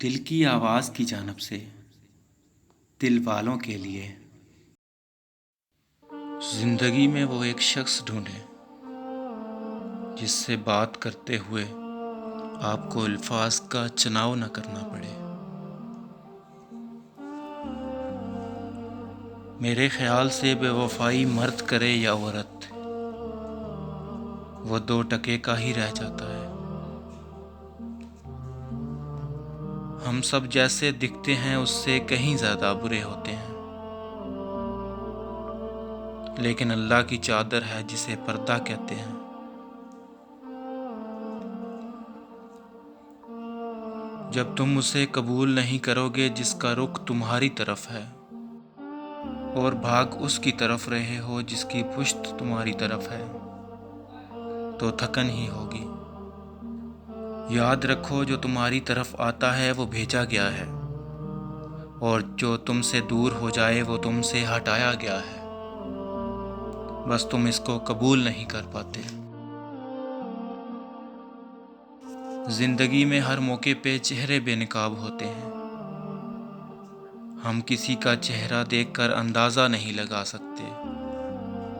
دل کی آواز کی جانب سے دل والوں کے لیے زندگی میں وہ ایک شخص ڈھونڈے جس سے بات کرتے ہوئے آپ کو الفاظ کا چناؤ نہ کرنا پڑے۔ میرے خیال سے بے وفائی مرد کرے یا عورت، وہ 2 کا ہی رہ جاتا ہے۔ ہم سب جیسے دکھتے ہیں اس سے کہیں زیادہ برے ہوتے ہیں، لیکن اللہ کی چادر ہے جسے پردہ کہتے ہیں۔ جب تم اسے قبول نہیں کرو گے جس کا رخ تمہاری طرف ہے، اور بھاگ اس کی طرف رہے ہو جس کی پشت تمہاری طرف ہے، تو تھکن ہی ہوگی۔ یاد رکھو جو تمہاری طرف آتا ہے وہ بھیجا گیا ہے، اور جو تم سے دور ہو جائے وہ تم سے ہٹایا گیا ہے، بس تم اس کو قبول نہیں کر پاتے۔ زندگی میں ہر موقع پہ چہرے بے نقاب ہوتے ہیں۔ ہم کسی کا چہرہ دیکھ کر اندازہ نہیں لگا سکتے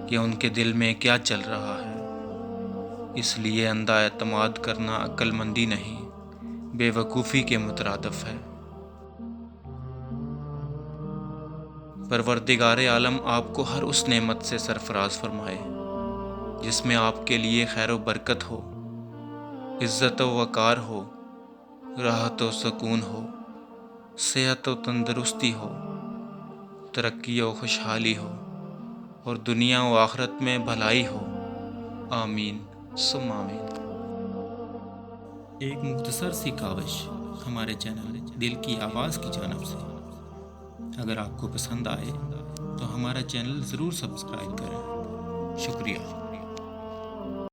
کہ ان کے دل میں کیا چل رہا ہے، اس لیے اندھا اعتماد کرنا عقل مندی نہیں، بے وقوفی کے مترادف ہے۔ پروردگار عالم آپ کو ہر اس نعمت سے سرفراز فرمائے جس میں آپ کے لیے خیر و برکت ہو، عزت و وقار ہو، راحت و سکون ہو، صحت و تندرستی ہو، ترقی و خوشحالی ہو، اور دنیا و آخرت میں بھلائی ہو۔ آمین ثم آمین۔ ایک مختصر سی کاوش ہمارے چینل دل کی آواز کی جانب سے۔ اگر آپ کو پسند آئے تو ہمارا چینل ضرور سبسکرائب کریں۔ شکریہ۔